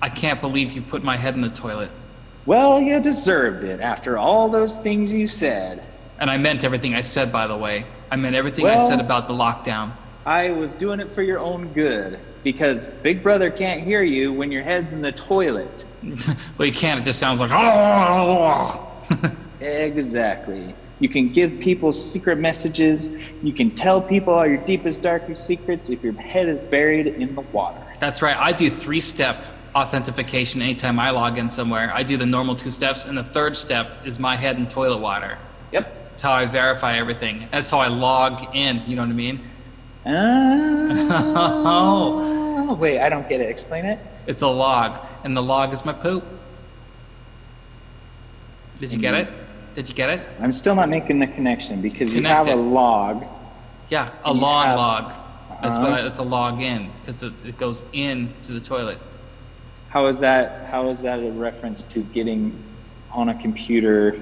I can't believe you put my head in the toilet. Well, you deserved it after all those things you said. And I meant everything I said, by the way. I meant everything I Well, said about the lockdown. I was doing it for your own good because Big Brother can't hear you when your head's in the toilet. Well, you can't. It just sounds like... Exactly. You can give people secret messages. You can tell people all your deepest, darkest secrets if your head is buried in the water. That's right. I do 3-step authentication anytime I log in somewhere. I do the normal 2 steps, and the 3rd step is my head in toilet water. Yep. That's how I verify everything. That's how I log in. You know what I mean? Oh. Wait, I don't get it. Explain it. It's a log, and the log is my poop. Did you get it? Did you get it? I'm still not making the connection because Connected. you have a log. Yeah, a long log. That's what it's a log in because it goes into the toilet. How is that a reference to getting on a computer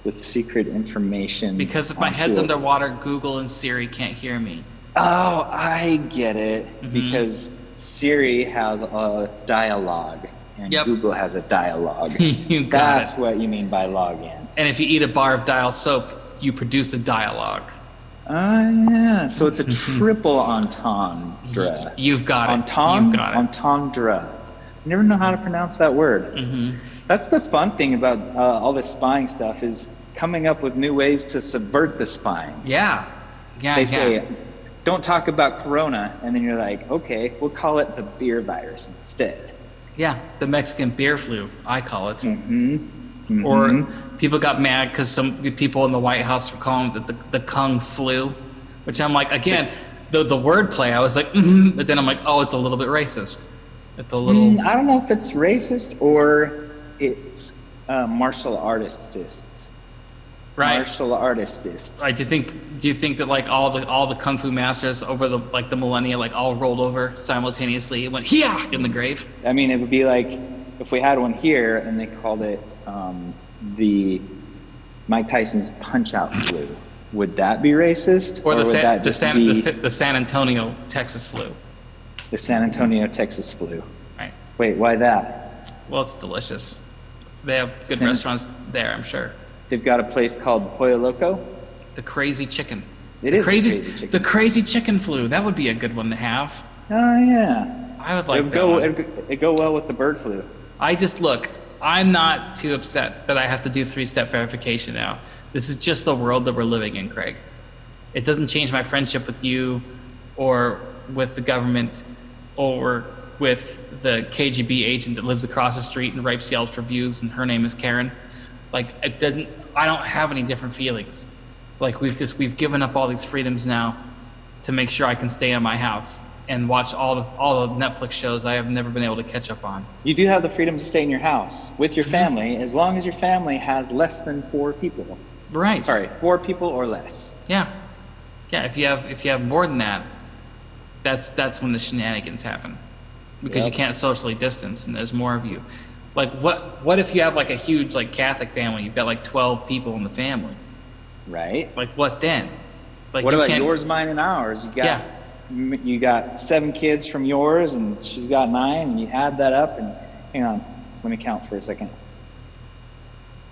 with secret information? Because if my head's underwater, Google and Siri can't hear me. Oh, I get it. Because Siri has a dialogue and Google has a dialogue. You got That's it. what you mean by login. And if you eat a bar of dial soap, you produce a dialogue. Yeah. So it's a triple entendre. You've got it. Entendre? You've got it. Entendre. I never know how to pronounce that word. That's the fun thing about all this spying stuff is coming up with new ways to subvert the spying. Yeah. They say, don't talk about corona, and then you're like, okay, we'll call it the beer virus instead. Yeah, the Mexican beer flu, I call it. Or people got mad because some people in the White House were calling it the Kung flu, which I'm like, again, the wordplay, I was like, but then I'm like, oh, it's a little bit racist. It's a little... I don't know if it's racist or it's martial artists. Right. Martial artists. Right. Do you think that like all the kung fu masters over the millennia like all rolled over simultaneously and went yeah in the grave? I mean, it would be like if we had one here and they called it the Mike Tyson's Punch-Out flu. Would that be racist? Or the San Antonio, Texas flu. The San Antonio, Texas flu. Right. Wait, why that? Well, it's delicious. They have good restaurants there, I'm sure. They've got a place called Pollo Loco. The crazy chicken. The crazy chicken. The crazy chicken flu. That would be a good one to have. Oh yeah. I would like that one. It'd go well with the bird flu. I'm not too upset that I have to do 3-step verification now. This is just the world that we're living in, Craig. It doesn't change my friendship with you or with the government or with the KGB agent that lives across the street and writes Yelp reviews and her name is Karen. Like I don't have any different feelings. Like we've given up all these freedoms now to make sure I can stay in my house and watch all the Netflix shows I have never been able to catch up on. You do have the freedom to stay in your house with your family as long as your family has less than 4 people. Right. Sorry, 4 people or less. Yeah. Yeah, if you have more than that, that's when the shenanigans happen. Because you can't socially distance and there's more of you. Like what if you have like a huge like Catholic family, you've got like 12 people in the family. Right. Like what then? Like what about yours, mine, and ours? You got 7 kids from yours and she's got 9 and you add that up and hang on, let me count for a second.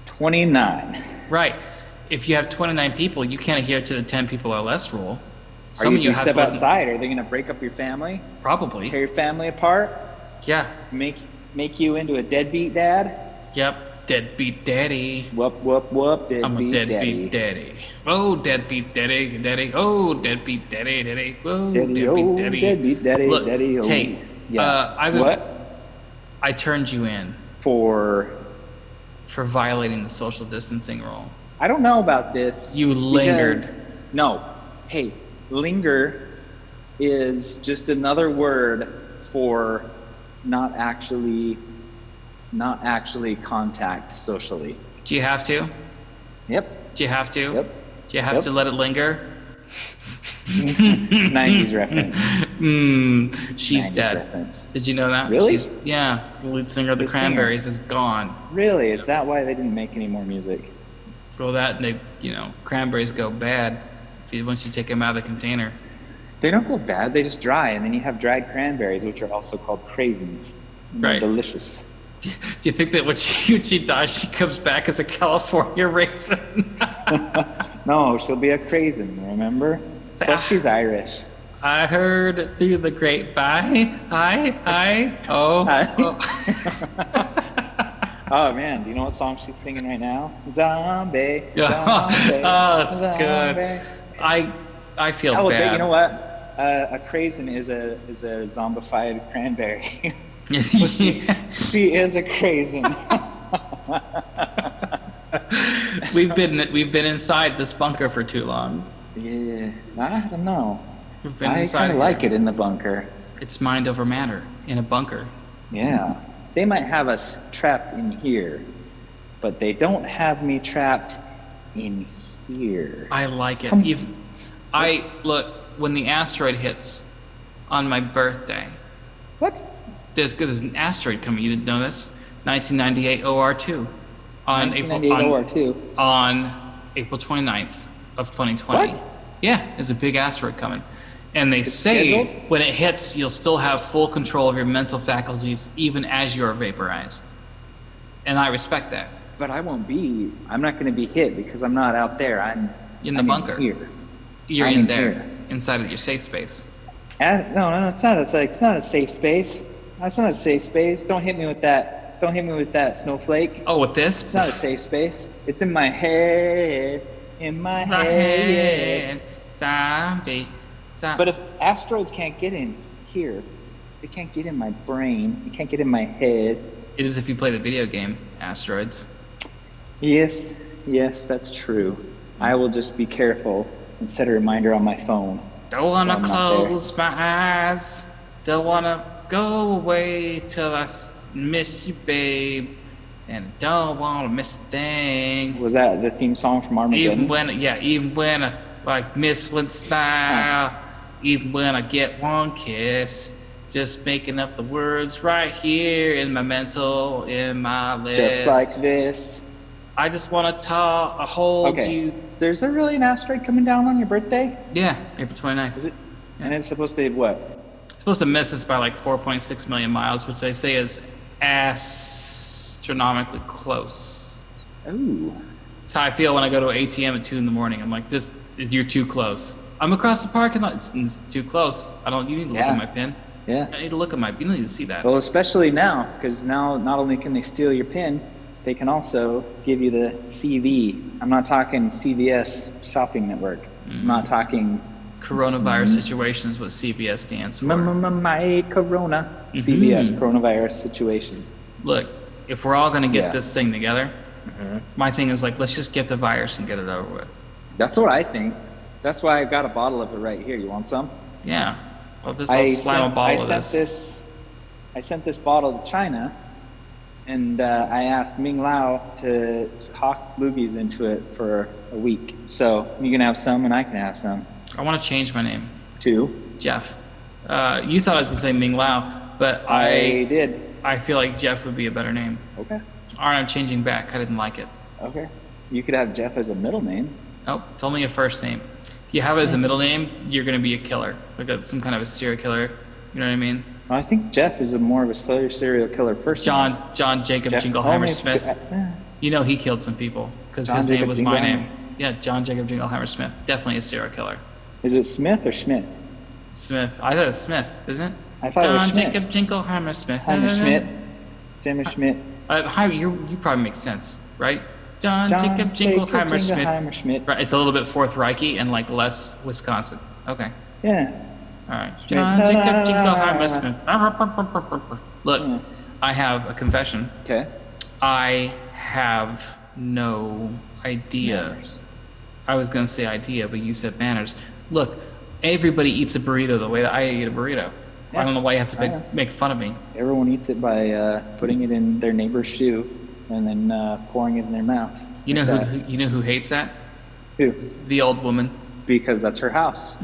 29. Right. If you have 29 people, you can't adhere to the 10 people or less rule. Are you going to step outside? Are they going to break up your family? Probably. Tear your family apart? Yeah. Make you into a deadbeat dad? Yep. Deadbeat daddy. Whoop, whoop, whoop. I'm a deadbeat daddy. Oh, deadbeat daddy, daddy. Oh, deadbeat daddy, daddy. Oh, deadbeat daddy. Deadbeat daddy, Look, daddy. Oh. Hey, yeah. I turned you in. For violating the social distancing rule. I don't know about this. You lingered. No. Hey, linger is just another word for not actually contact socially. Do you have to? Yep. Do you have to? Yep. Do you have to let it linger? 90s reference. She's 90s dead. Reference. Did you know that? Really? The lead singer of the Cranberries is gone. Really? Is that why they didn't make any more music? Well, that and Cranberries go bad once you take them out of the container. They don't go bad. They just dry, and then you have dried cranberries, which are also called craisins. and they're Right. delicious. Do you think that when she dies, she comes back as a California raisin? No, she'll be a craisin, remember? Plus, she's Irish. I heard through the grapevine. Oh. Oh man, do you know what song she's singing right now? Zombie. Oh, it's zombie. good. I feel Oh, bad. you know what? A craisin is a zombified cranberry. She is a craisin. We've been inside this bunker for too long. Yeah, I don't know. We've been I inside kind of here. like it in the bunker. It's mind over matter in a bunker. Yeah, they might have us trapped in here, but they don't have me trapped in here. I like it. Come- Look, when the asteroid hits on my birthday, What? there's an asteroid coming. You didn't know this? 1998 OR2 on 1998 OR2. on April 29th of 2020. What? Yeah, there's a big asteroid coming. And they say scheduled? when it hits, you'll still have full control of your mental faculties even as you are vaporized. And I respect that. But I'm not going to be hit because I'm not out there. I'm In the I'm bunker. Here. You're I'm in in there, here. inside of your safe space. No, it's not. It's not a safe space. That's not a safe space. Don't hit me with that. Don't hit me with that, snowflake. Oh, with It's this? not a safe space. It's in my head. In my head. Zombie. But if asteroids can't get in here, they can't get in my brain. They can't get in my head. It is if you play the video game, Asteroids. Yes, that's true. I will just be careful and set a reminder on my phone. Don't wanna So I'm not there. close my eyes. Don't wanna go away till I miss you, babe. And don't wanna miss a thing. Was that the theme song from Armageddon? Even when I like miss one smile, even when I get one kiss, just making up the words right here in my list. Just like this. I just wanna hold Okay. you. There's really an asteroid coming down on your birthday? Yeah, April 29th. Is it? And it's supposed to what? It's supposed to miss us by like 4.6 million miles, which they say is astronomically close. Ooh. That's how I feel when I go to an ATM at 2 in the morning. I'm like, you're too close. I'm across the parking lot. It's too close. You need to look Yeah. at my pin. Yeah. I need to look at you need to see that. Well, especially now, because now not only can they steal your PIN, they can also give you the CV. I'm not talking CVS shopping network. I'm not talking Coronavirus situation is what CVS stands for. my corona. CVS, coronavirus situation. Look, if we're all going to get Yeah. this thing together, my thing is like, let's just get the virus and get it over with. That's what I think. That's why I got a bottle of it right here. You want some? Yeah. I'll slam a bottle of this. I sent this bottle to China, and I asked Ming Lao to hawk loogies into it for a week. So you can have some, and I can have some I want to change my name. too. Jeff. You thought I was going to say Ming Lao, but I did. I feel like Jeff would be a better name. Okay. All right, I'm changing back. I didn't like it. Okay. You could have Jeff as a middle name. Nope, it's only a first name. If you have it as a middle name, you're going to be a killer, some kind of a serial killer. You know what I mean? I think Jeff is more of a serial killer person. John Jacob Jeff Jingleheimer only- Smith. You know he killed some people because John his name Jacob was my Jingleheimer. name. Yeah, John Jacob Jingleheimer Smith. Definitely a serial killer. Is it Smith or Schmidt? Smith. I thought it was Smith, isn't it? I thought it was John Schmidt. Jacob Jingleheimer Smith. Heimer Schmidt. Timmy Schmidt. You probably make sense, right? John John Jacob Jingleheimer Smith. Jingleheimer Schmidt. Right, it's a little bit Fourth Reichy and like less Wisconsin. Okay. Yeah. All right. Schmidt. John Jacob Jingleheimer Smith. Look, I have a confession. Okay. I have no idea. Manners. I was going to say idea, but you said manners. Look, everybody eats a burrito the way that I eat a burrito. Yeah, I don't know why you have I to know. make fun of me. Everyone eats it by putting it in their neighbor's shoe and then pouring it in their mouth. You know Like who hates that? Who? The old woman. Because that's her house.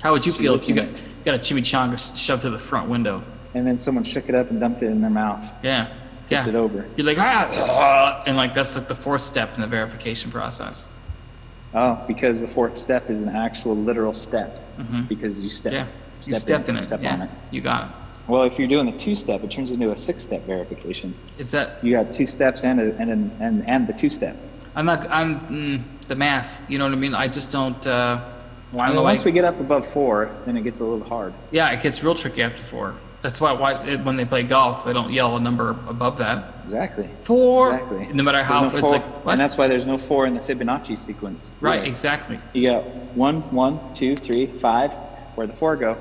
How would you She feel if lives you in got a chimichanga shoved to the front window? And then someone shook it up and dumped it in their mouth. Yeah. Tipped it over. You're like, and like that's like the fourth step in the verification process. Oh, because the fourth step is an actual literal step. Because you step. Yeah. You Step stepped in it. Step Yeah. on it. You got it. Well, if you're doing the 2-step, it turns into a 6-step verification. Is that? You got 2 steps and the 2-step. I'm the math. You know what I mean? I just don't. I don't know Once we get up above 4, then it gets a little hard. Yeah, it gets real tricky after 4. That's why when they play golf, they don't yell a number above that. Exactly. 4. Exactly. No matter how it's like. What? And that's why there's no 4 in the Fibonacci sequence. Right. Yeah. Exactly. You got 1, 1, 2, 3, 5. Where'd the 4 go? You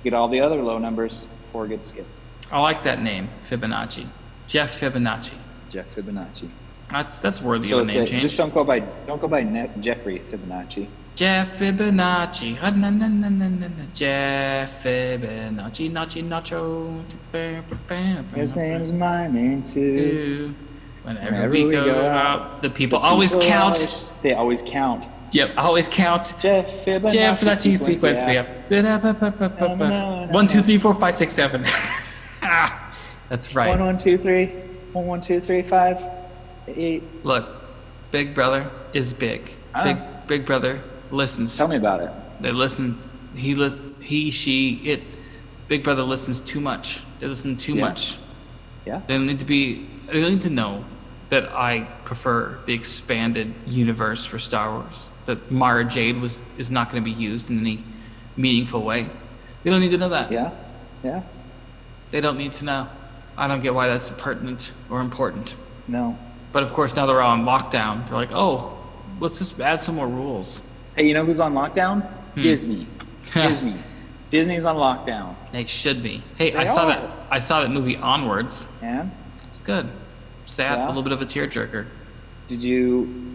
get all the other low numbers. 4 gets skipped. I like that name, Fibonacci. Jeff Fibonacci. Jeff Fibonacci. That's worthy of a name change. Just don't go by Jeffrey Fibonacci. Jeff Fibonacci. Jeff Fibonacci. Nacho. His name's my name too. Whenever we go out, the people always count. They always count. Yep, always count. Jeff Fibonacci sequence. Yeah. 1, 2, 3, 4, 5, 6, 7. That's right. 1, 1, 2, 3. 1, 1, 2, 3, 5, 8. Look, Big Brother is big. Big Brother listens. Tell me about it. They listen. He, she, it. Big Brother listens too much. They listen too much. Yeah. They don't need to be. They don't need to know that I prefer the expanded universe for Star Wars. That Mara Jade is not going to be used in any meaningful way. They don't need to know that. Yeah. Yeah. They don't need to know. I don't get why that's pertinent or important. No. But of course, now they're all on lockdown. They're like, oh, let's just add some more rules. Hey, you know who's on lockdown? Disney. Disney's on lockdown. They should be. Hey, I saw that movie Onwards. And? It's good. Sad, a little bit of a tearjerker. Did you?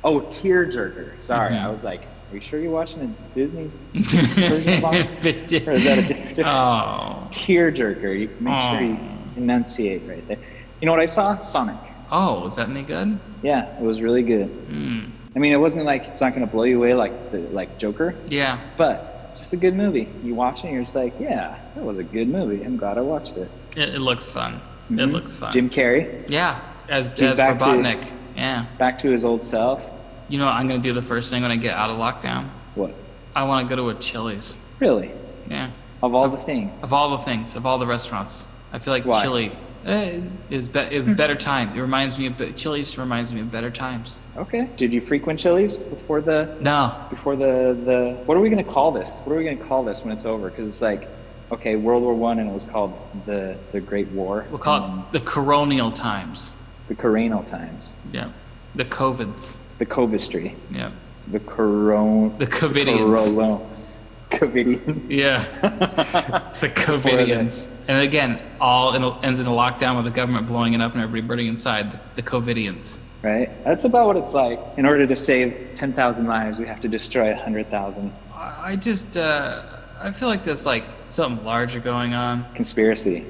Oh, tearjerker. Sorry, I was like, are you sure you're watching a Disney version of Onwards? Or is that a different? Oh. Tearjerker. You make sure you enunciate right there. You know what I saw? Sonic. Oh, was that any good? Yeah, it was really good. I mean, it wasn't like, it's not going to blow you away like Joker. Yeah. But just a good movie. You watch it and you're just like, yeah, that was a good movie. I'm glad I watched it. It looks fun. It looks fun. Jim Carrey. Yeah, as back Robotnik. Yeah. Back to his old self. You know what I'm going to do the first thing when I get out of lockdown? What? I want to go to a Chili's. Really? Yeah. Of all the things. Of all the things, of all the restaurants. I feel like Why? Chili is better time. It reminds me of Chili's reminds me of better times. Okay. Did you frequent Chili's before the? No. Before the what are we gonna call this? What are we gonna call this when it's over? Because it's like, okay, World War I and it was called the Great War. We'll call it the Coronial times. The Coronal times. Yeah. The Covids. The Covistry. Yeah. The Covidians. Covidians. Yeah. The Covidians. And again, ends in a lockdown with the government blowing it up and everybody burning inside. The Covidians. Right? That's about what it's like. In order to save 10,000 lives, we have to destroy 100,000. I just, I feel like there's like something larger going on. Conspiracy.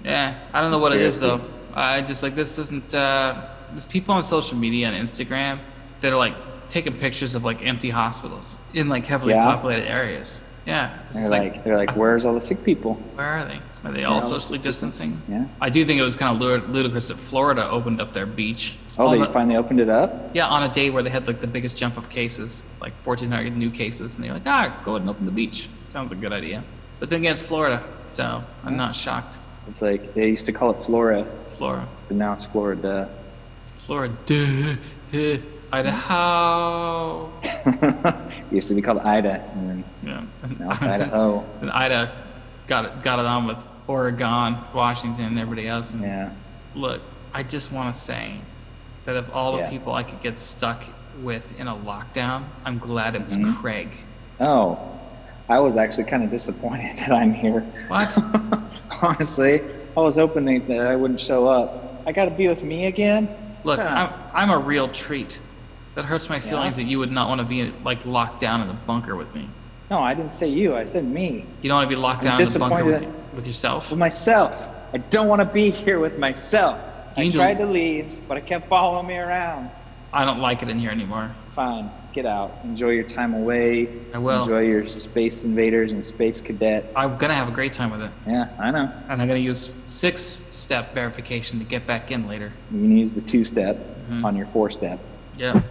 Yeah. I don't know what it is though. I just like this doesn't, there's people on social media and Instagram that are like taking pictures of like empty hospitals in like heavily populated areas. Yeah. They're like, where's all the sick people? Where are they? Are they all socially distancing? Yeah. I do think it was kind of ludicrous that Florida opened up their beach. Oh, they finally opened it up? Yeah, on a day where they had like the biggest jump of cases, like 1,400 new cases, and they're like, go ahead and open the beach. Sounds a good idea. But then again, it's Florida, so I'm not shocked. It's like, they used to call it Flora. Flora. But now it's Florida. Florida. Idaho. It used to be called Ida, and then now it's Idaho. And Ida got it on with Oregon, Washington, and everybody else. And look, I just want to say that of all the people I could get stuck with in a lockdown, I'm glad it was Craig. Oh, I was actually kind of disappointed that I'm here. What? Honestly, I was hoping that I wouldn't show up. I got to be with me again? Look, I'm a real treat. That hurts my feelings that you would not want to be like locked down in the bunker with me. No, I didn't say you. I said me. You don't want to be locked down in the bunker with yourself? With myself. I don't want to be here with myself. I tried to leave, but it kept following me around. I don't like it in here anymore. Fine. Get out. Enjoy your time away. I will. Enjoy your Space Invaders and Space Cadet. I'm going to have a great time with it. Yeah, I know. And I'm going to use 6-step verification to get back in later. You can use the 2-step on your 4-step. Yeah.